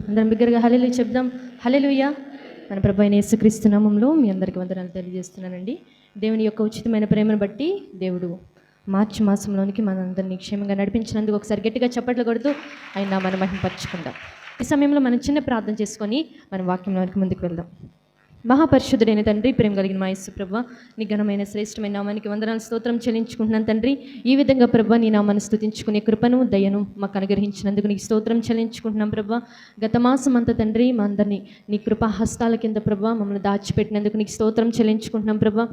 అందరం బిగ్గరగా హల్లెలూయా చెప్దాం. హల్లెలూయా. మన ప్రభు అయిన యేసుక్రీస్తు నామములో మీ అందరికీ వందనాలు తెలియజేస్తున్నానండి. దేవుని యొక్క ఉచితమైన ప్రేమను బట్టి దేవుడు మార్చి మాసంలోనికి మనందరినీ క్షేమంగా నడిపించినందుకు ఒకసారి గట్టిగా చప్పట్లు కొడుతూ ఆయన నామాన్ని మహిమపరచుకుందాం. ఈ సమయంలో మనం చిన్న ప్రార్థన చేసుకొని మన వాక్యంలోనికి ముందుకు వెళ్దాం. మహాపరిశుద్ధుడైన తండ్రి, ప్రేమ కలిగిన మా యేసు ప్రభువా, నీ ఘనమైన శ్రేష్టమైన నామానికి వందనాలు స్తోత్రం చెల్లించుకుంటున్నాను తండ్రి. ఈ విధంగా ప్రభువా నీ నామాన్ని స్తుతించుకునే కృపను దయను మాకు అనుగ్రహించినందుకు నీకు స్తోత్రం చెల్లించుకుంటున్నాం ప్రభువా. గత మాసం అంతా తండ్రి మా అందరినీ నీ కృపా హస్తాల కింద ప్రభువా మమ్మల్ని దాచిపెట్టినందుకు నీకు స్తోత్రం చెల్లించుకుంటున్నాం ప్రభువా.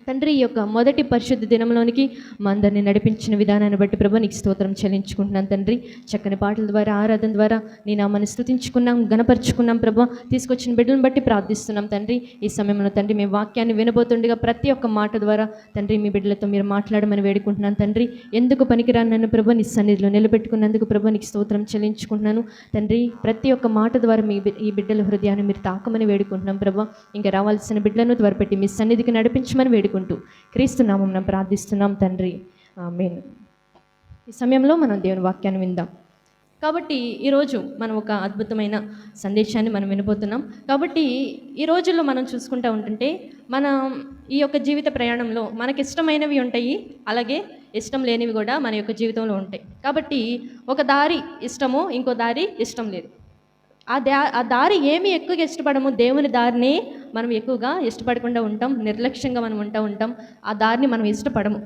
తండ్రి, ఈ యొక్క మొదటి పరిశుద్ధ దినంలోనికి మా అందరినీ నడిపించిన విధానాన్ని బట్టి ప్రభు నీకు స్తోత్రం చెల్లించుకుంటున్నాను తండ్రి. చక్కని పాటల ద్వారా, ఆరాధన ద్వారా నీ నామాన్ని స్తుతించుకున్నాం, గణపరుచుకున్నాం ప్రభు. తీసుకొచ్చిన బిడ్డలను బట్టి ప్రార్థిస్తున్నాం తండ్రి. ఈ సమయంలో తండ్రి మేము వాక్యాన్ని వినబోతుండగా ప్రతి ఒక్క మాట ద్వారా తండ్రి మీ బిడ్డలతో మీరు మాట్లాడమని వేడుకుంటున్నాను తండ్రి. ఎందుకు పనికిరాను నన్ను ప్రభు నీ సన్నిధిలో నిలబెట్టుకున్నందుకు ప్రభు నీకు స్తోత్రం చెల్లించుకుంటున్నాను తండ్రి. ప్రతి ఒక్క మాట ద్వారా ఈ బిడ్డల హృదయాన్ని మీరు తాకమని వేడుకుంటున్నాం ప్రభు. ఇంకా రావాల్సిన బిడ్డలను త్వరపెట్టి మీ సన్నిధికి నడిపించమని వేడుకుంటూ క్రీస్తు నామమున ప్రార్థిస్తున్నాం తండ్రి. ఆమేన్. ఈ సమయంలో మనం దేవుని వాక్యాన్ని విందాం. కాబట్టి ఈరోజు మనం ఒక అద్భుతమైన సందేశాన్ని మనం వినబోతున్నాం. కాబట్టి ఈ రోజుల్లో మనం చూసుకుంటూ ఉంటుంటే మనం ఈ యొక్క జీవిత ప్రయాణంలో మనకి ఇష్టమైనవి ఉంటాయి, అలాగే ఇష్టం లేనివి కూడా మన యొక్క జీవితంలో ఉంటాయి. కాబట్టి ఒక దారి ఇష్టము, ఇంకో దారి ఇష్టం లేదు. ఆ దారి ఏమి ఎక్కువగా ఇష్టపడము, దేవుని దారిని మనం ఎక్కువగా ఇష్టపడకుండా ఉంటాం, నిర్లక్ష్యంగా మనం ఉంటాం. ఆ దారిని మనం ఇష్టపడము,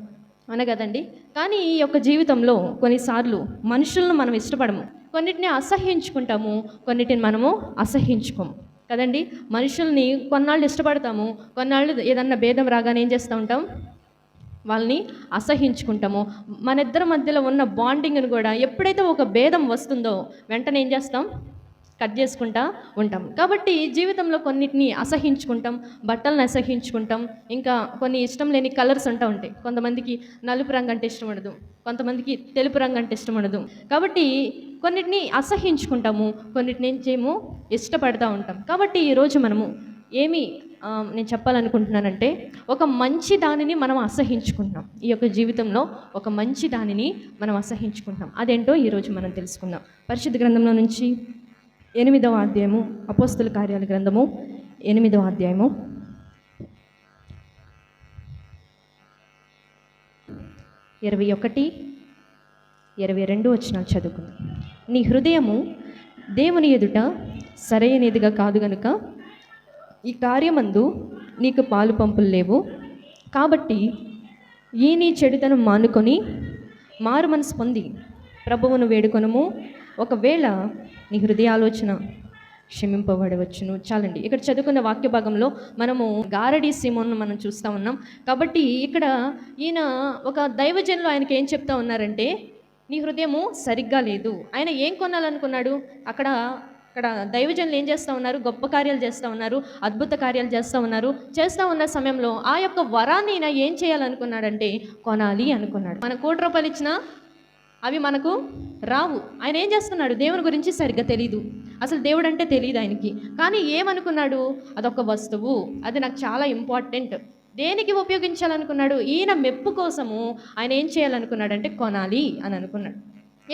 అవునా కదండి. కానీ ఈ యొక్క జీవితంలో కొన్నిసార్లు మనుషులను మనం ఇష్టపడము, కొన్నిటిని అసహ్యించుకుంటాము, కొన్నిటిని మనము అసహ్యించుకోము కదండి. మనుషుల్ని కొన్నాళ్ళు ఇష్టపడతాము, కొన్నాళ్ళు ఏదన్నా భేదం రాగానే ఏం చేస్తూ ఉంటాం, వాళ్ళని అసహ్యించుకుంటాము. మన ఇద్దరి మధ్యలో ఉన్న బాండింగ్ని కూడా ఎప్పుడైతే ఒక భేదం వస్తుందో వెంటనే ఏం చేస్తాం, కట్ చేసుకుంటా ఉంటాం. కాబట్టి జీవితంలో కొన్నిటిని అసహించుకుంటాం, బట్టలను అసహించుకుంటాం, ఇంకా కొన్ని ఇష్టం లేని కలర్స్ అంటూ ఉంటాయి. కొంతమందికి నలుపు రంగు అంటే ఇష్టం ఉండదు, కొంతమందికి తెలుపు రంగు అంటే ఇష్టం ఉండదు. కాబట్టి కొన్నిటిని అసహించుకుంటాము, కొన్నిటిని ఏం చేయము, ఇష్టపడతా ఉంటాం. కాబట్టి ఈరోజు మనము నేను చెప్పాలనుకుంటున్నానంటే ఒక మంచి దానిని మనం అసహించుకుంటున్నాం. ఈ యొక్క జీవితంలో ఒక మంచి దానిని మనం అసహించుకుంటున్నాం. అదేంటో ఈరోజు మనం తెలుసుకుందాం. పరిశుద్ధ గ్రంథంలో నుంచి 8వ అధ్యాయము, అపోస్తల కార్యాల గ్రంథము 8వ అధ్యాయము 21, 22 వచనాలు చదువుకుందాం. నీ హృదయము దేవుని ఎదుట సరైనదిగా కాదు గనుక ఈ కార్యమందు నీకు పాలు పంపులు లేవు. కాబట్టి ఈ నీ చెడుతనం మానుకొని మారు మనసు పొంది ప్రభువును వేడుకొనుము. ఒకవేళ నీ హృదయ ఆలోచన క్షమింపబడవచ్చును. చాలండి. ఇక్కడ చదువుకున్న వాక్య భాగంలో మనము గారడి సీమోన్ను మనం చూస్తూ ఉన్నాం. కాబట్టి ఇక్కడ ఈయన ఒక దైవజనులు ఆయనకి ఏం చెప్తా ఉన్నారంటే, నీ హృదయము సరిగ్గా లేదు. ఆయన ఏం కొనాలనుకున్నాడు? అక్కడ దైవజనులు ఏం చేస్తూ ఉన్నారు? గొప్ప కార్యాలు చేస్తూ ఉన్నారు, అద్భుత కార్యాలు చేస్తూ ఉన్నారు. చేస్తూ ఉన్న సమయంలో ఆ యొక్క వరాన్ని ఈయన ఏం చేయాలనుకున్నాడంటే కొనాలి అనుకున్నాడు. మన ₹1 ఇచ్చినా అవి మనకు రావు. ఆయన ఏం చేస్తున్నాడు? దేవుని గురించి సరిగ్గా తెలీదు, అసలు దేవుడు అంటే తెలియదు ఆయనకి. కానీ ఏమనుకున్నాడు? అదొక వస్తువు, అది నాకు చాలా ఇంపార్టెంట్. దేనికి ఉపయోగించాలనుకున్నాడు? ఈయన మెప్పు కోసము ఆయన ఏం చేయాలనుకున్నాడంటే కొనాలి అని అనుకున్నాడు.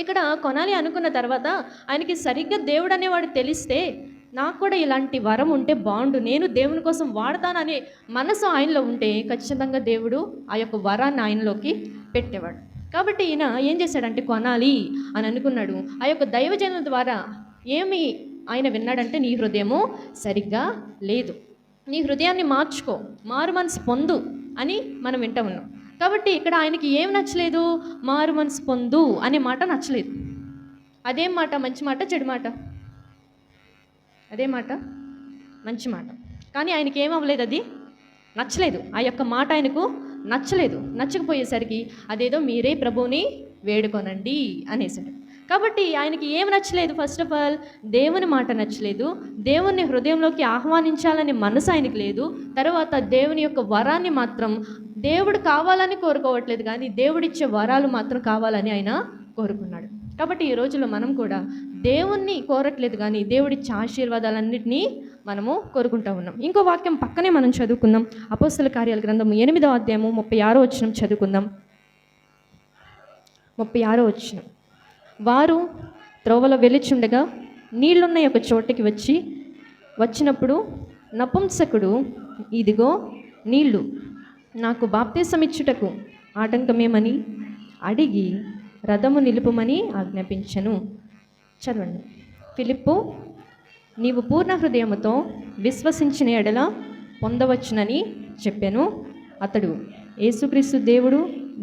ఇక్కడ కొనాలి అనుకున్న తర్వాత ఆయనకి సరిగ్గా దేవుడు అనేవాడు తెలిస్తే, నాకు కూడా ఇలాంటి వరం ఉంటే బాగుండు, నేను దేవుని కోసం వాడతాననే మనసు ఆయనలో ఉంటే ఖచ్చితంగా దేవుడు ఆ యొక్క వరాన్ని ఆయనలోకి పెట్టేవాడు. కాబట్టి ఈయన ఏం చేశాడంటే కొనాలి అని అనుకున్నాడు. ఆ యొక్క దైవజనుల ద్వారా ఏమి ఆయన విన్నాడంటే, నీ హృదయము సరిగ్గా లేదు, నీ హృదయాన్ని మార్చుకో, మారు మనసు పొందు అని మనం వింటూ ఉన్నాం. కాబట్టి ఇక్కడ ఆయనకి ఏం నచ్చలేదు? మారు మనసు పొందు అనే మాట నచ్చలేదు. అదేం మాట? మంచి మాట, చెడు మాట? అదే మాట, మంచి మాట. కానీ ఆయనకి ఏం అవ్వలేదు, అది నచ్చలేదు. ఆ యొక్క మాట ఆయనకు నచ్చలేదు. నచ్చకపోయేసరికి అదేదో మీరే ప్రభువుని వేడుకొనండి అనేసాడు. కాబట్టి ఆయనకి ఏం నచ్చలేదు? ఫస్ట్ ఆఫ్ ఆల్ దేవుని మాట నచ్చలేదు, దేవుని హృదయంలోకి ఆహ్వానించాలనే మనసు ఆయనకు లేదు. తర్వాత దేవుని యొక్క వరాన్ని మాత్రం దేవుడు కావాలని కోరుకోవట్లేదు, కానీ దేవుడిచ్చే వరాలు మాత్రం కావాలని ఆయన కోరుకున్నాడు. కాబట్టి ఈ రోజుల్లో మనం కూడా దేవుణ్ణి కోరట్లేదు, కానీ దేవుడిచ్చే ఆశీర్వాదాలన్నింటినీ మనము కోరుకుంటూ ఉన్నాం. ఇంకో వాక్యం పక్కనే మనం చదువుకుందాం. అపోస్తల కార్యాల గ్రంథం 8వ అధ్యాయము 36వ వచనం చదువుకుందాం. 36వ వచనం. వారు త్రోవలో వెలుచుండగా నీళ్లున్న ఒక చోటకి వచ్చినప్పుడు నపుంసకుడు, ఇదిగో నీళ్లు, నాకు బాప్తీసం ఇచ్చుటకు ఆటంకమేమని అడిగి రథము నిలుపుమని ఆజ్ఞాపించెను. చదవండి. ఫిలిప్పు, నీవు పూర్ణ హృదయముతో విశ్వసించిన ఎడల పొందవచ్చునని చెప్పాను. అతడు యేసుక్రీస్తు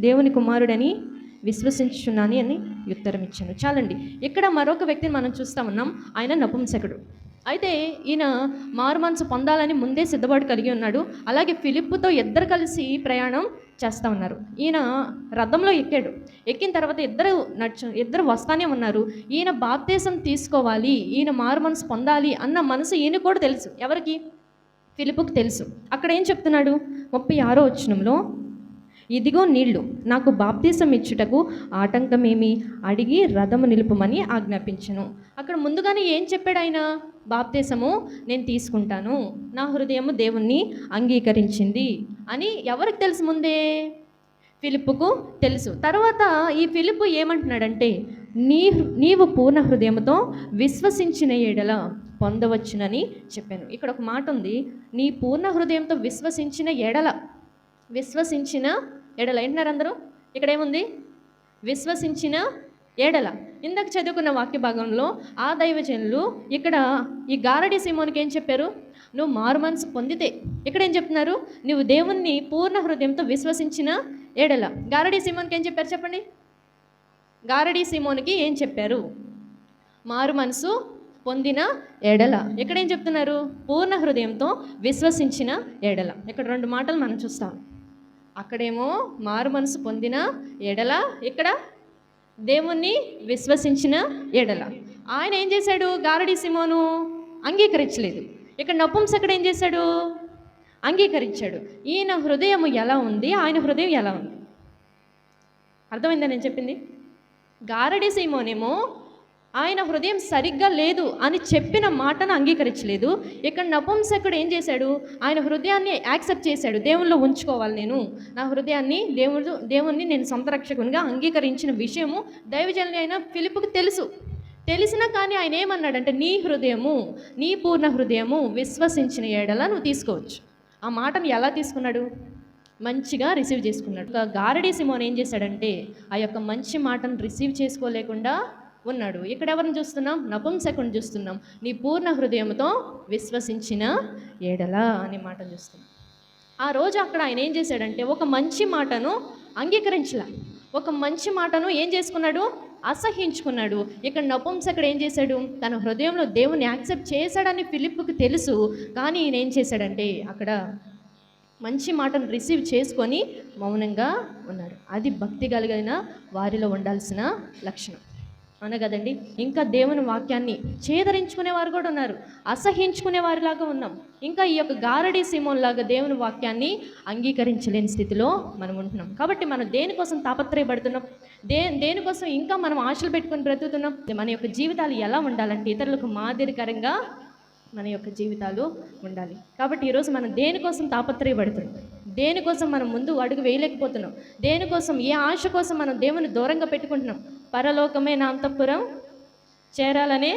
దేవుని కుమారుడని విశ్వసించుచున్నాను అని ఉత్తరం ఇచ్చాను. చాలండి. ఇక్కడ మరొక వ్యక్తిని మనం చూస్తూ ఉన్నాం. ఆయన నపుంసకుడు. అయితే ఈయన మారు మనసు పొందాలని ముందే సిద్ధపాటు కలిగి ఉన్నాడు. అలాగే ఫిలిప్పుతో ఇద్దరు కలిసి ప్రయాణం చేస్తూ ఉన్నారు. ఈయన రథంలో ఎక్కిన తర్వాత ఇద్దరు వస్తానే ఉన్నారు. ఈయన బాప్తీసం తీసుకోవాలి, ఈయన మారు మనసు పొందాలి అన్న మనసు ఈయన కూడా తెలుసు. ఎవరికి? ఫిలిప్పుకు తెలుసు. అక్కడ ఏం చెప్తున్నాడు? 36వ వచనంలో, ఇదిగో నీళ్లు, నాకు బాప్తీసం ఇచ్చుటకు ఆటంకమేమి అడిగి రథము నిలుపుమని ఆజ్ఞాపించను. అక్కడ ముందుగానే ఏం చెప్పాడు ఆయన? బాప్తీసము నేను తీసుకుంటాను, నా హృదయము దేవుణ్ణి అంగీకరించింది అని ఎవరికి తెలుసు? ముందే ఫిలిప్పుకు తెలుసు. తర్వాత ఈ ఫిలిప్పు ఏమంటున్నాడంటే, నీవు పూర్ణ హృదయముతో విశ్వసించిన ఎడల పొందవచ్చునని చెప్పాను. ఇక్కడ ఒక మాట ఉంది, నీ పూర్ణ హృదయంతో విశ్వసించిన ఎడల ఏంటున్నారు అందరూ? ఇక్కడ ఏముంది? విశ్వసించిన ఎడల. ఇందాక చదువుకున్న వాక్య భాగంలో ఆ దైవజనులు ఇక్కడ ఈ గారడి సీమోనికి ఏం చెప్పారు? నువ్వు మారు మనసు పొందితే. ఇక్కడ ఏం చెప్తున్నారు? నువ్వు దేవుణ్ణి పూర్ణ హృదయంతో విశ్వసించిన ఎడల. గారడి సీమోనికి ఏం చెప్పారు చెప్పండి? గారడి సీమోనికి ఏం చెప్పారు? మారు మనసు పొందిన ఎడల. ఇక్కడ ఏం చెప్తున్నారు? పూర్ణ హృదయంతో విశ్వసించిన ఎడల. ఇక్కడ రెండు మాటలు మనం చూస్తాం. అక్కడేమో మారు మనసు పొందిన ఎడల, ఇక్కడ దేవుణ్ణి విశ్వసించిన ఎడల. ఆయన ఏం చేశాడు? గారడి సీమోను అంగీకరించలేదు. ఇక్కడ నపుంసకుడు ఏం చేశాడు? అంగీకరించాడు. ఈయన హృదయం ఎలా ఉంది, ఆయన హృదయం ఎలా ఉంది? అర్థమైందా నేను చెప్పింది? గారడి సీమోనేమో ఆయన హృదయం సరిగ్గా లేదు అని చెప్పిన మాటను అంగీకరించలేదు. ఇక్కడ నపుంసకుడు ఏం చేశాడు? ఆయన హృదయాన్ని యాక్సెప్ట్ చేశాడు. దేవుల్లో ఉంచుకోవాలి, నేను నా హృదయాన్ని దేవుణ్ణి నేను సొంత రక్షకునిగా అంగీకరించిన విషయము దైవజనులు అయిన ఫిలిప్పుకు తెలిసినా కానీ ఆయన ఏమన్నాడంటే, నీ పూర్ణ హృదయము విశ్వసించిన ఎడల నువ్వు తీసుకోవచ్చు. ఆ మాటను ఎలా తీసుకున్నాడు? మంచిగా రిసీవ్ చేసుకున్నాడు. గారడి సీమోన్ ఏం చేశాడంటే, ఆ యొక్క మంచి మాటను రిసీవ్ చేసుకోలేకుండా ఉన్నాడు. ఇక్కడ ఎవరిని చూస్తున్నాం? నపుంసకుని చూస్తున్నాం. నీ పూర్ణ హృదయంతో విశ్వసించిన ఎడల అనే మాటను చూస్తున్నాం. ఆ రోజు అక్కడ ఆయన ఏం చేశాడంటే, ఒక మంచి మాటను అంగీకరించలా, ఒక మంచి మాటను ఏం చేసుకున్నాడు? అసహించుకున్నాడు. ఇక్కడ నపుంసకుడు ఏం చేశాడు? తన హృదయంలో దేవుని యాక్సెప్ట్ చేశాడని ఫిలిప్పుకు తెలుసు. కానీ ఈయన ఏం చేశాడంటే, అక్కడ మంచి మాటను రిసీవ్ చేసుకొని మౌనంగా ఉన్నాడు. అది భక్తి కలిగిన వారిలో ఉండాల్సిన లక్షణం అనగదండి. ఇంకా దేవుని వాక్యాన్ని చేదరించుకునే వారు కూడా ఉన్నారు, అసహించుకునే వారిలాగా ఉన్నాం. ఇంకా ఈ యొక్క గారడి సీమోన్ లాగా దేవుని వాక్యాన్ని అంగీకరించలేని స్థితిలో మనం ఉంటున్నాం. కాబట్టి మనం దేనికోసం తాపత్రయపడుతున్నాం? దేనికోసం ఇంకా మనం ఆశలు పెట్టుకొని బ్రతుకుతున్నాం? మన యొక్క జీవితాలు ఎలా ఉండాలంటే, ఇతరులకు మాదిరికరంగా మన యొక్క జీవితాలు ఉండాలి. కాబట్టి ఈరోజు మనం దేనికోసం తాపత్రయపడుతున్నాం? దేనికోసం మనం ముందు అడుగు వేయలేకపోతున్నాం? దేనికోసం, ఏ ఆశ కోసం మనం దేవుని దూరంగా పెట్టుకుంటున్నాం? పరలోకమే నా అంతఃపురం చేరాలనే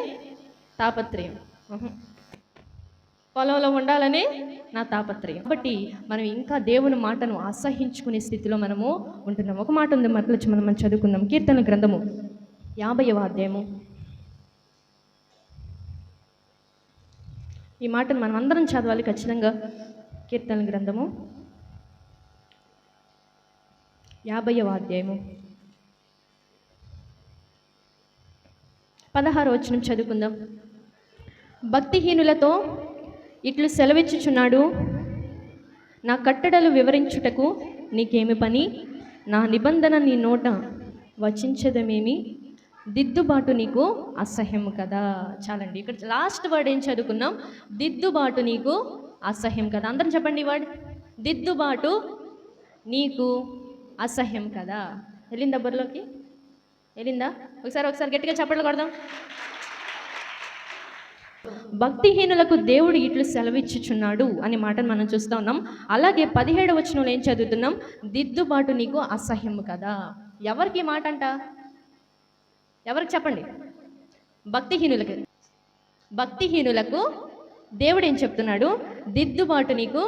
తాపత్రయం, పొలంలో ఉండాలనే నా తాపత్రయం. కాబట్టి మనం ఇంకా దేవుని మాటను అసహించుకునే స్థితిలో మనము ఉంటున్నాం. ఒక మాట ఉంది, మరొచ్చి మనం చదువుకుందాం. కీర్తనల గ్రంథము 50వ అధ్యాయము. ఈ మాటను మనం అందరం చదవాలి ఖచ్చితంగా. కీర్తనల గ్రంథము 50వ అధ్యాయము 16వ వచనం చదువుకుందాం. భక్తిహీనులతో ఇట్లు సెలవిచ్చుచున్నాడు, నా కట్టడలు వివరించుటకు నీకేమి పని? నా నిబంధన నీ నోట వచించదమేమి? దిద్దుబాటు నీకు అసహ్యము కదా. చాలండి. ఇక్కడ లాస్ట్ వర్డ్ ఏం చదువుకున్నాం? దిద్దుబాటు నీకు అసహ్యం కదా. అందరం చెప్పండి. వర్డ్ దిద్దుబాటు నీకు అసహ్యం కదా. వెళ్ళిందా బుర్రలోకి? వెళ్ళిందా? ఒకసారి గట్టిగా చప్పట్లు కొడదాం. భక్తిహీనులకు దేవుడు ఇట్లు సెలవిచ్చుచున్నాడు అనే మాటను మనం చూస్తూ ఉన్నాం. అలాగే 17వ వచనంలో ఏం చదువుతున్నాం? దిద్దుబాటు నీకు అసహ్యము కదా. ఎవరికి మాట అంట? ఎవరికి చెప్పండి? భక్తిహీనులకి. భక్తిహీనులకు దేవుడు ఏం చెప్తున్నాడు? దిద్దుబాటు నీకు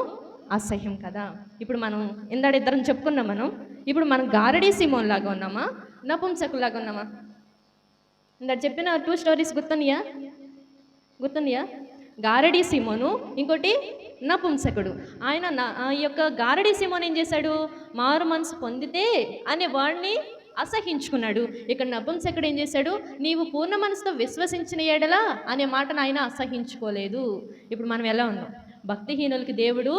అసహ్యం కదా. ఇప్పుడు మనం ఇద్దరం చెప్పుకున్నాం. ఇప్పుడు మనం గారడీ సిమోన్ లాగా ఉన్నామా, నపుంసకులాగా ఉన్నామా? ఇందాక చెప్పిన 2 స్టోరీస్ గుర్తున్నాయా? గారడీ సిమోను, ఇంకోటి నపుంసకుడు. ఈ యొక్క గారడీ సిమోన్ ఏం చేశాడు? మారు మనసు పొందితే అనే వాడిని అసహించుకున్నాడు. ఇక్కడ నపుంసకుడు ఏం చేశాడు? నీవు పూర్ణ మనసుతో విశ్వసించిన ఎడలా అనే మాటను ఆయన అసహించుకోలేదు. ఇప్పుడు మనం ఎలా ఉన్నాం? భక్తిహీనులకి దేవుడు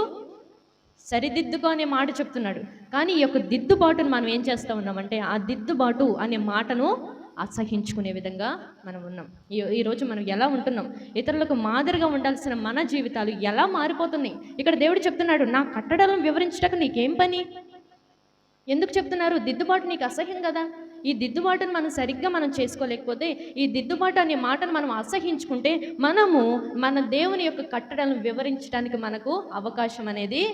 సరిదిద్దుకో అనే మాట చెప్తున్నాడు. కానీ ఈ యొక్క దిద్దుబాటును మనం ఏం చేస్తూ ఉన్నామంటే, ఆ దిద్దుబాటు అనే మాటను అసహించుకునే విధంగా మనం ఉన్నాం. ఈరోజు మనం ఎలా ఉంటున్నాం? ఇతరులకు మాదిరిగా ఉండాల్సిన మన జీవితాలు ఎలా మారిపోతున్నాయి? ఇక్కడ దేవుడు చెప్తున్నాడు, నా కట్టడలను వివరించటకు నీకేం పని? ఎందుకు చెప్తున్నారు? దిద్దుబాటు నీకు అసహ్యం కదా. ఈ దిద్దుబాటును మనం సరిగ్గా చేసుకోలేకపోతే, ఈ దిద్దుబాటు అనే మాటను మనం అసహించుకుంటే, మనము మన దేవుని యొక్క కట్టడలను వివరించడానికి మనకు అవకాశం అనేది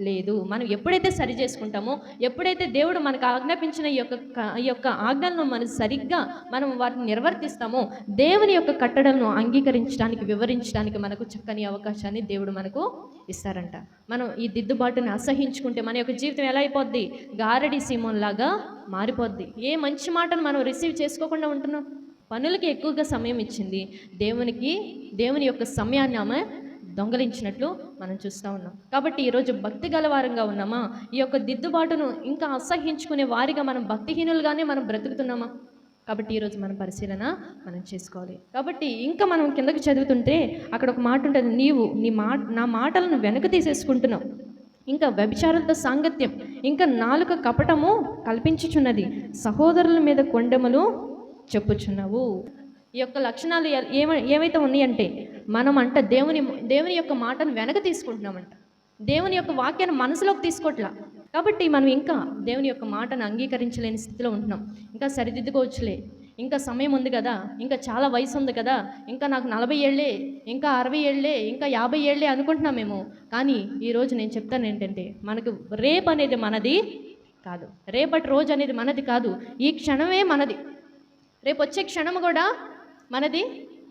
లేదు. మనం ఎప్పుడైతే సరి చేసుకుంటామో, ఎప్పుడైతే దేవుడు మనకు ఆజ్ఞాపించిన ఈ యొక్క ఆజ్ఞలను మనం సరిగ్గా వాటిని నిర్వర్తిస్తామో, దేవుని యొక్క కట్టడలను అంగీకరించడానికి, వివరించడానికి మనకు చక్కని అవకాశాన్ని దేవుడు మనకు ఇస్తారంట. మనం ఈ దిద్దుబాటుని అసహించుకుంటే మన యొక్క జీవితం ఎలా అయిపోద్ది? గారడీ సీమోన్ లాగా మారిపోద్ది. ఏ మంచి మాటను మనం రిసీవ్ చేసుకోకుండా ఉంటున్నాం. పనులకి ఎక్కువగా సమయం ఇచ్చింది దేవుని యొక్క సమయాన్ని ఆమె దొంగలించినట్లు మనం చూస్తూ ఉన్నాం. కాబట్టి ఈరోజు భక్తి గలవారంగా ఉన్నామా? ఈ యొక్క దిద్దుబాటును ఇంకా అసహించుకునే వారిగా మనం భక్తిహీనులుగానే మనం బ్రతుకుతున్నామా? కాబట్టి ఈరోజు మనం పరిశీలన చేసుకోవాలి. కాబట్టి ఇంకా మనం కిందకి చదువుతుంటే అక్కడ ఒక మాట ఉంటుంది, నీవు నా మాటలను వెనక తీసేసుకుంటున్నావు, ఇంకా వ్యభిచారులతో సాంగత్యం, ఇంకా నాలుక కపటము కల్పించుచున్నది, సహోదరుల మీద కొండెములు చెప్పుచున్నావు. ఈ యొక్క లక్షణాలు ఏవైతే ఉన్నాయంటే, మనమంట దేవుని యొక్క మాటను వెనక తీసుకుంటున్నామంట. దేవుని యొక్క వాక్యాన్ని మనసులోకి తీసుకోవట్లా. కాబట్టి మనం ఇంకా దేవుని యొక్క మాటను అంగీకరించలేని స్థితిలో ఉంటున్నాం. ఇంకా సరిదిద్దుకోవచ్చులే, ఇంకా సమయం ఉంది కదా, ఇంకా చాలా వయసు ఉంది కదా, ఇంకా నాకు 40 ఏళ్ళే, ఇంకా 60 ఏళ్ళే, ఇంకా 50 ఏళ్ళే అనుకుంటున్నామేమో. కానీ ఈరోజు నేను చెప్తాను ఏంటంటే, మనకు రేపు అనేది మనది కాదు, రేపటి రోజు అనేది మనది కాదు, ఈ క్షణమే మనది. రేపు వచ్చే క్షణం కూడా మనది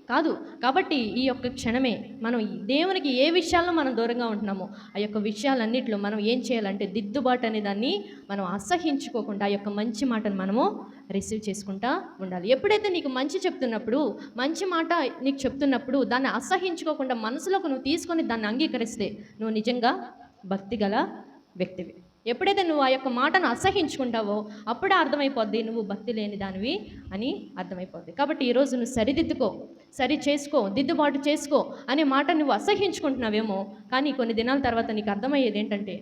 కాదు. కాబట్టి ఈ యొక్క క్షణమే మనం దేవునికి ఏ విషయాల్లో మనం దూరంగా ఉంటున్నామో ఆ యొక్క విషయాలన్నింటిలో మనం ఏం చేయాలంటే, దిద్దుబాటు అనే దాన్ని మనం అసహించుకోకుండా ఆ యొక్క మంచి మాటను మనము రిసీవ్ చేసుకుంటా ఉండాలి. ఎప్పుడైతే నీకు మంచి చెప్తున్నప్పుడు, మంచి మాట నీకు చెప్తున్నప్పుడు దాన్ని అసహించుకోకుండా మనసులోకి నువ్వు తీసుకొని దాన్ని అంగీకరిస్తే నువ్వు నిజంగా భక్తి గల వ్యక్తివి. ఎప్పుడైతే నువ్వు ఆ యొక్క మాటను అసహించుకుంటావో అప్పుడే అర్థమైపోద్ది నువ్వు భక్తి లేని దానివి అని అర్థమైపోద్ది. కాబట్టి ఈరోజు నువ్వు సరిదిద్దుకో, సరి చేసుకో, దిద్దుబాటు చేసుకో అనే మాట నువ్వు అసహించుకుంటున్నావేమో. కానీ కొన్ని దినాల తర్వాత నీకు అర్థమయ్యేది ఏంటంటే,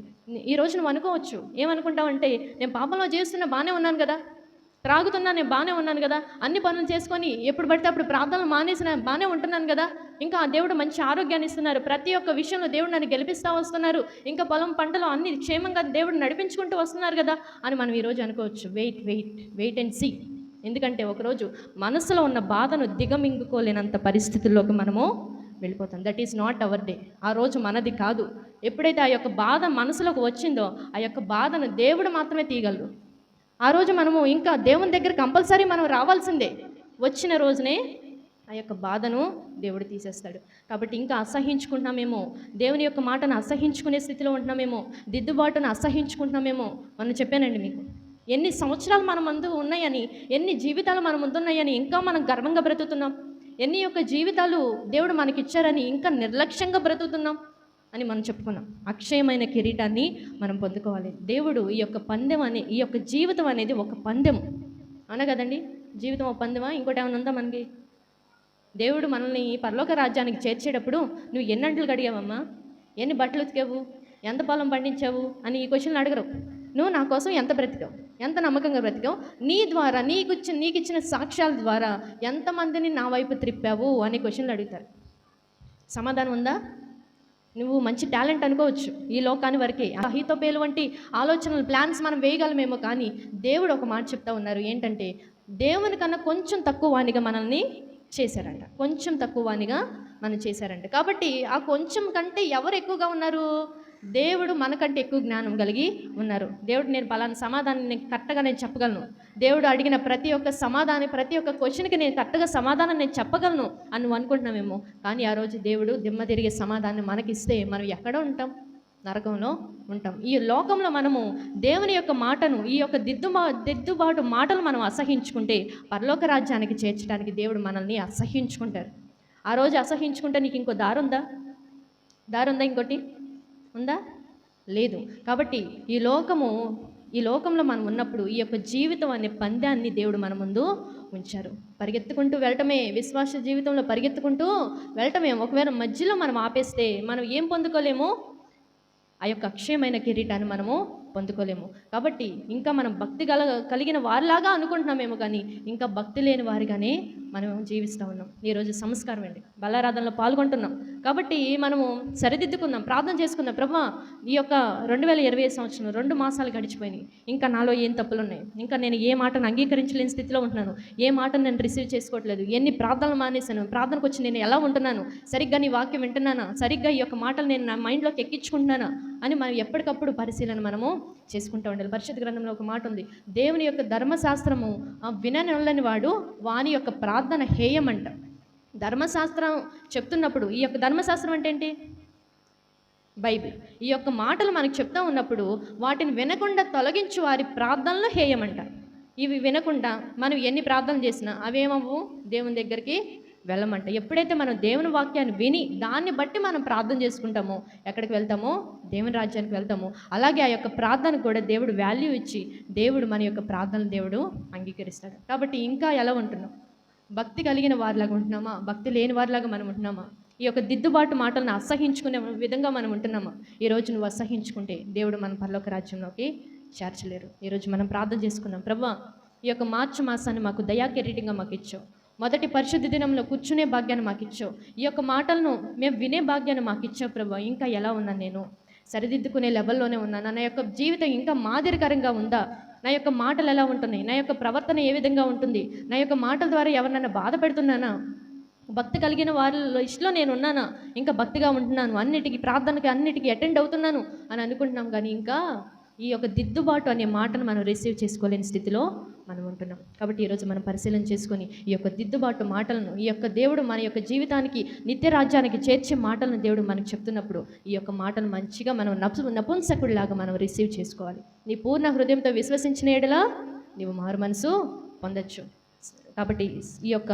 ఈరోజు నువ్వు అనుకోవచ్చు, ఏమనుకుంటావంటే, నేను పాపంలో చేస్తున్నా బాగానే ఉన్నాను కదా, త్రాగుతున్నా నేను బాగానే ఉన్నాను కదా, అన్ని పనులు చేసుకొని ఎప్పుడు పడితే అప్పుడు ప్రార్థనలు మానేసిన బాగానే ఉంటున్నాను కదా, ఇంకా ఆ దేవుడు మంచి ఆరోగ్యాన్ని ఇస్తున్నారు, ప్రతి ఒక్క విషయంలో దేవుడు నన్ను గెలిపిస్తూ వస్తున్నారు, ఇంకా పొలం పంటలు అన్ని క్షేమంగా దేవుడు నడిపించుకుంటూ వస్తున్నారు కదా అని మనం ఈరోజు అనుకోవచ్చు. Wait and see. ఎందుకంటే ఒకరోజు మనసులో ఉన్న బాధను దిగమింగుకోలేనంత పరిస్థితుల్లోకి మనము వెళ్ళిపోతాం. That is not our day. ఆ రోజు మనది కాదు. ఎప్పుడైతే ఆ యొక్క బాధ మనసులోకి వచ్చిందో ఆ యొక్క బాధను దేవుడు మాత్రమే తీయగలరు. ఆ రోజు మనము ఇంకా దేవుని దగ్గర కంపల్సరీ మనం రావాల్సిందే. వచ్చిన రోజునే ఆ యొక్క బాధను దేవుడు తీసేస్తాడు. కాబట్టి ఇంకా అసహించుకుంటున్నామేమో, దేవుని యొక్క మాటను అసహించుకునే స్థితిలో ఉంటున్నామేమో, దిద్దుబాటును అసహించుకుంటున్నామేమో. మనం చెప్పానండి మీకు, ఎన్ని సంవత్సరాలు మన ముందు ఉన్నాయని, ఎన్ని జీవితాలు మన ముందు ఉన్నాయని ఇంకా మనం గర్వంగా బ్రతుకుతున్నాం. ఎన్ని యొక్క జీవితాలు దేవుడు మనకిచ్చారని ఇంకా నిర్లక్ష్యంగా బ్రతుకుతున్నాం అని మనం చెప్పుకున్నాం. అక్షయమైన కిరీటాన్ని మనం పొందుకోవాలి. దేవుడు ఈ యొక్క జీవితం అనేది ఒక పందెం అవునా కదండి? జీవితం ఒక పందెమా? ఇంకోటి ఏమైనా ఉందా మనకి? దేవుడు మనల్ని పరలోక రాజ్యానికి చేర్చేటప్పుడు నువ్వు ఎన్ని అంటలు కడిగావమ్మా, ఎన్ని బట్టలు ఉతికావు, ఎంత పొలం పండించావు అని ఈ క్వశ్చన్లు అడగరు. నువ్వు నా కోసం ఎంత బ్రతికావు, ఎంత నమ్మకంగా బ్రతికావు, నీ ద్వారా నీకు ఇచ్చిన సాక్ష్యాల ద్వారా ఎంతమందిని నా వైపు త్రిప్పావు అనే క్వశ్చన్లు అడుగుతారు. సమాధానం ఉందా? నువ్వు మంచి టాలెంట్ అనుకోవచ్చు ఈ లోకాని వరకే, అహితోపేలు వంటి ఆలోచనలు, ప్లాన్స్ మనం వేయగలమేమో. కానీ దేవుడు ఒక మాట చెప్తా ఉన్నారు, ఏంటంటే దేవుని కన్నా కొంచెం తక్కువ వానిగా మనల్ని చేశారంట, కొంచెం తక్కువ వానిగా మనం చేశారంట. కాబట్టి ఆ కొంచెం కంటే ఎవరు ఎక్కువగా ఉన్నారు? దేవుడు మనకంటే ఎక్కువ జ్ఞానం కలిగి ఉన్నారు. దేవుడు నేను పలానా సమాధానం నేను కరెక్ట్గా నేను చెప్పగలను, దేవుడు అడిగిన ప్రతి ఒక్క సమాధానం, ప్రతి ఒక్క క్వశ్చన్కి నేను కరెక్ట్గా సమాధానం నేను చెప్పగలను అని నువ్వు అనుకుంటున్నామేమో. కానీ ఆ రోజు దేవుడు దిమ్మ తిరిగే సమాధానం మనకిస్తే మనం ఎక్కడ ఉంటాం? నరకంలో ఉంటాం. ఈ లోకంలో మనము దేవుని యొక్క మాటను, ఈ యొక్క దిద్దుబాటు మాటలు మనం అసహించుకుంటే పరలోక రాజ్యానికి చేర్చడానికి దేవుడు మనల్ని అసహించుకుంటారు. ఆ రోజు అసహించుకుంటే నీకు ఇంకో దారుందా? ఇంకోటి ఉందా? లేదు. కాబట్టి ఈ లోకంలో మనం ఉన్నప్పుడు ఈ యొక్క జీవితం అనే పందాన్ని దేవుడు మన ముందు ఉంచారు. పరిగెత్తుకుంటూ వెళ్ళటమే, విశ్వాస జీవితంలో పరిగెత్తుకుంటూ వెళ్ళటమే. ఒకవేళ మధ్యలో మనం ఆపేస్తే మనం ఏం పొందుకోలేము? ఆ యొక్క అక్షయమైన కిరీటాన్ని మనము పొందుకోలేము. కాబట్టి ఇంకా మనం భక్తి కలిగిన వారిలాగా అనుకుంటున్నామేమో, కానీ ఇంకా భక్తి లేని వారిగానే మనం జీవిస్తూ ఉన్నాం. ఈరోజు సంస్కారం అండి, బలారాధనలో పాల్గొంటున్నాం. కాబట్టి మనము సరిదిద్దుకుందాం, ప్రార్థన చేసుకుందాం. ప్రభువా, ఈ యొక్క 2020 సంవత్సరం 2 మాసాలు గడిచిపోయినాయి. ఇంకా నాలో ఏం తప్పులు ఉన్నాయి? ఇంకా నేను ఏ మాటను అంగీకరించలేని స్థితిలో ఉంటున్నాను, ఏ మాటను నేను రిసీవ్ చేసుకోవట్లేదు, ఎన్ని ప్రార్థనలు మానేశాను, ప్రార్థనకు వచ్చి నేను ఎలా ఉంటున్నాను, సరిగ్గా నీ వాక్యం వింటున్నానా, సరిగ్గా ఈ యొక్క మాటలు నేను నా మైండ్లోకి ఎక్కించుకుంటున్నానా అని మనం ఎప్పటికప్పుడు పరిశీలన మనము చేసుకుంటూ ఉండాలి. పరిశుద్ధ గ్రంథంలో ఒక మాట ఉంది, దేవుని యొక్క ధర్మశాస్త్రము విననొల్లని వాడు వాని యొక్క ప్రార్థన హేయమంట. ధర్మశాస్త్రం చెప్తున్నప్పుడు, ఈ యొక్క ధర్మశాస్త్రం అంటే ఏంటి? బైబిల్. ఈ యొక్క మాటలు మనకు చెప్తా ఉన్నప్పుడు వాటిని వినకుండా తొలగించు వారి ప్రార్థనలు హేయమంట. ఇవి వినకుండా మనం ఎన్ని ప్రార్థనలు చేసినా అవేమవు దేవుని దగ్గరికి వెళ్ళమంట. ఎప్పుడైతే మనం దేవుని వాక్యాన్ని విని దాన్ని బట్టి మనం ప్రార్థన చేసుకుంటామో ఎక్కడికి వెళ్తామో? దేవుని రాజ్యానికి వెళ్తామో. అలాగే ఆ యొక్క ప్రార్థనకు కూడా దేవుడు వాల్యూ ఇచ్చి దేవుడు మన యొక్క ప్రార్థనలు దేవుడు అంగీకరిస్తాడు. కాబట్టి ఇంకా ఎలా ఉంటున్నాం? భక్తి కలిగిన వారిలాగా ఉంటున్నామా? భక్తి లేని వారిలాగా మనం ఉంటున్నామా? ఈ యొక్క దిద్దుబాటు మాటలను అసహించుకునే విధంగా మనం ఉంటున్నామా? ఈరోజు నువ్వు అసహించుకుంటే దేవుడు మన పరలోక రాజ్యంలోకి చేర్చలేరు. ఈరోజు మనం ప్రార్థన చేసుకుందాం. ప్రభువా, ఈ యొక్క మార్చి మాసాన్ని మాకు దయాకిరీటంగా మాకు ఇచ్చావు. మొదటి పరిశుద్ధ దినంలో కూర్చునే భాగ్యాన్ని మాకు ఇచ్చావు. ఈ యొక్క మాటలను మేము వినే భాగ్యాన్ని మాకు ఇచ్చావు. ప్రభువా, ఇంకా ఎలా ఉన్నాను? నేను సరిదిద్దుకునే లెవెల్లోనే ఉన్నాను. నా యొక్క జీవితం ఇంకా మాదిరికరంగా ఉందా? నా యొక్క మాటలు ఎలా ఉంటున్నాయి? నా యొక్క ప్రవర్తన ఏ విధంగా ఉంటుంది? నా యొక్క మాటల ద్వారా ఎవరినైనా బాధ పెడుతున్నానా? భక్తి కలిగిన వారి లిస్టులో నేను ఉన్నానా? ఇంకా భక్తిగా ఉంటున్నాను, అన్నిటికీ ప్రార్థనకి అన్నిటికీ అటెండ్ అవుతున్నాను అని అనుకుంటున్నాం. కానీ ఇంకా ఈ యొక్క దిద్దుబాటు అనే మాటను మనం రిసీవ్ చేసుకోలేని స్థితిలో మనం ఉంటున్నాం. కాబట్టి ఈరోజు మనం పరిశీలన చేసుకొని ఈ యొక్క దిద్దుబాటు మాటలను, ఈ యొక్క దేవుడు మన యొక్క జీవితానికి నిత్య రాజ్యానికి చేర్చే మాటలను దేవుడు మనకు చెప్తున్నప్పుడు ఈ యొక్క మాటలు మంచిగా మనం నపుంసకుడిలాగా మనం రిసీవ్ చేసుకోవాలి. నీ పూర్ణ హృదయంతో విశ్వసించిన ఎడల నీవు మారు మనసు పొందొచ్చు. కాబట్టి ఈ యొక్క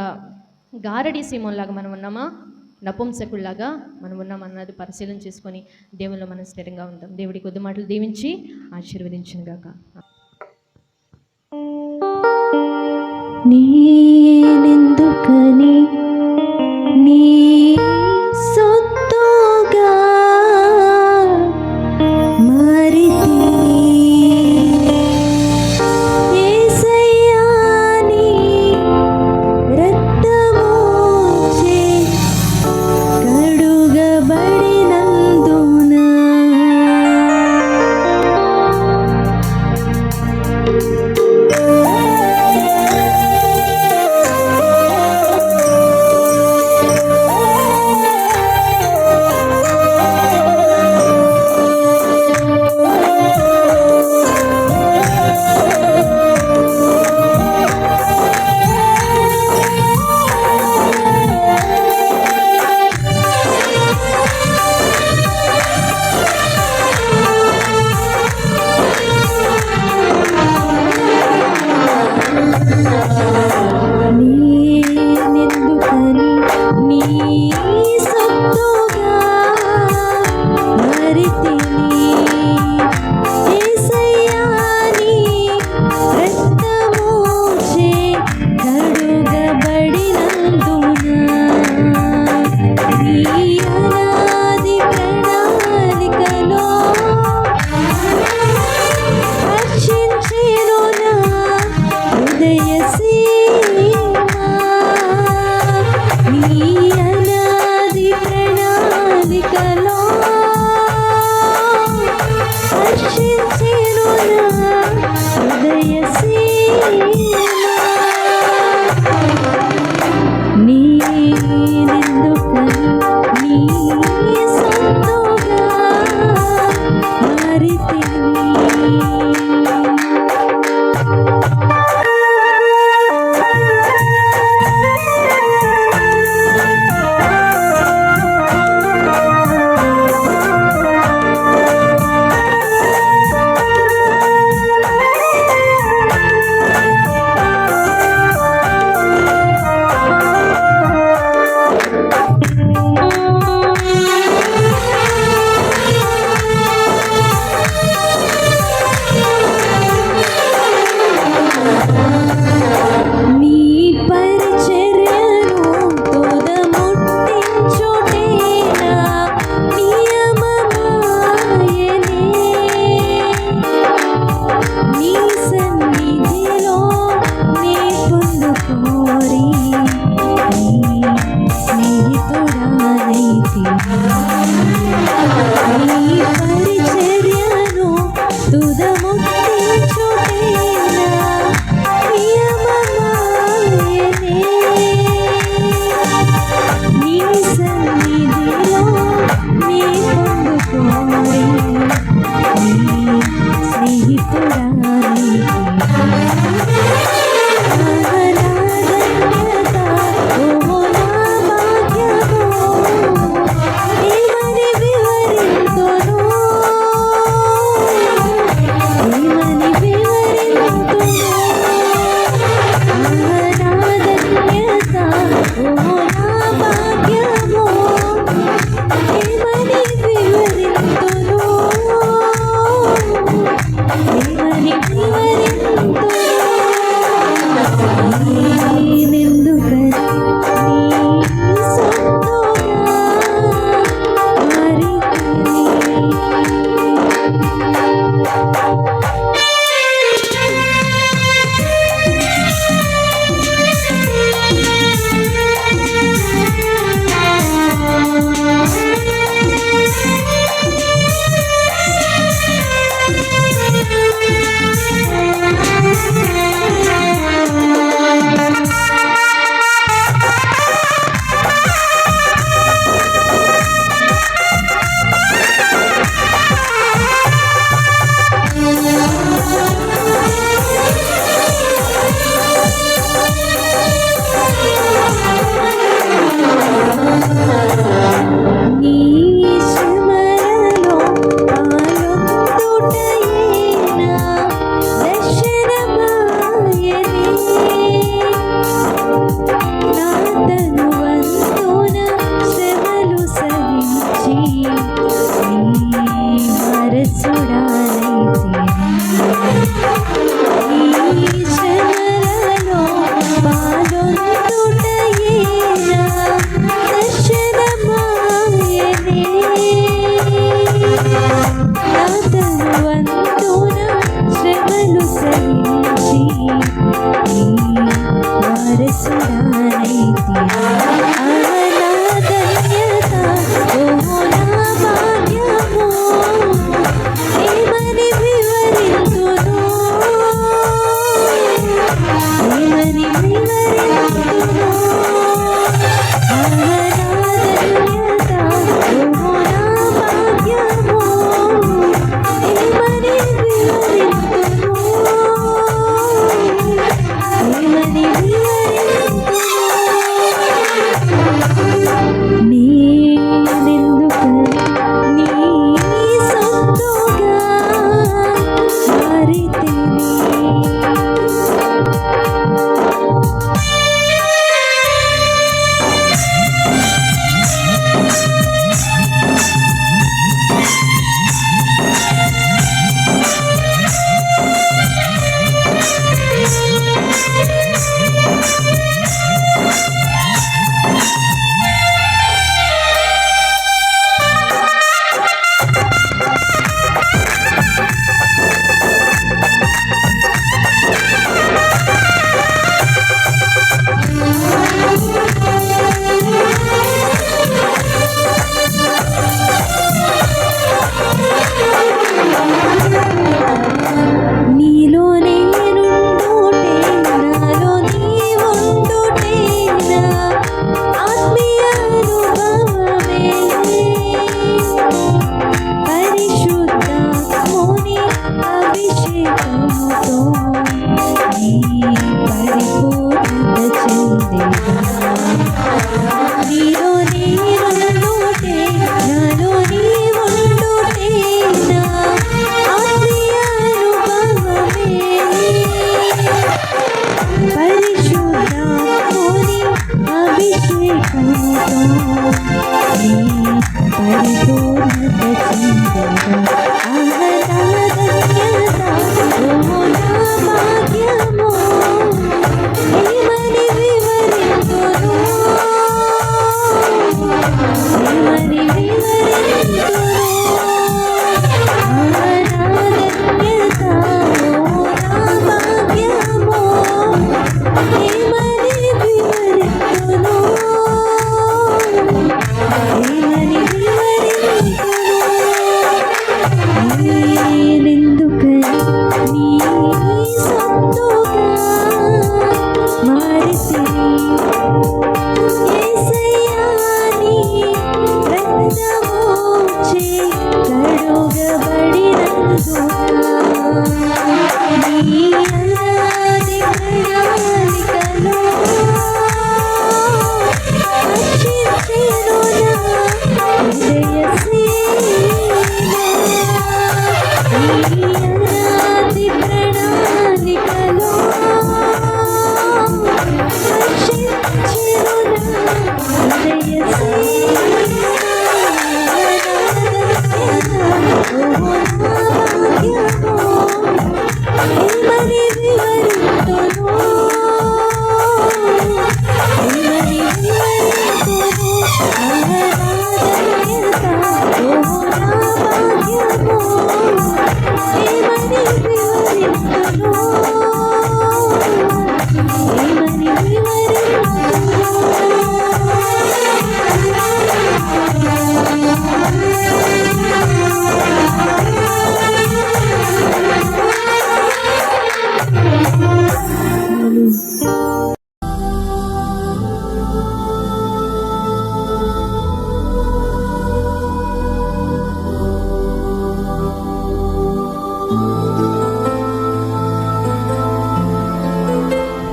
గారడీ సీమోన్లాగా మనం ఉన్నామా, నపుంసకుల్లాగా మనం ఉన్నామన్నది పరిశీలన చేసుకొని దేవుల్లో మనం స్థిరంగా ఉందాం. దేవుడి కొద్ది మాటలు దీవించి ఆశీర్వదించునుగాక. నేనెందుకని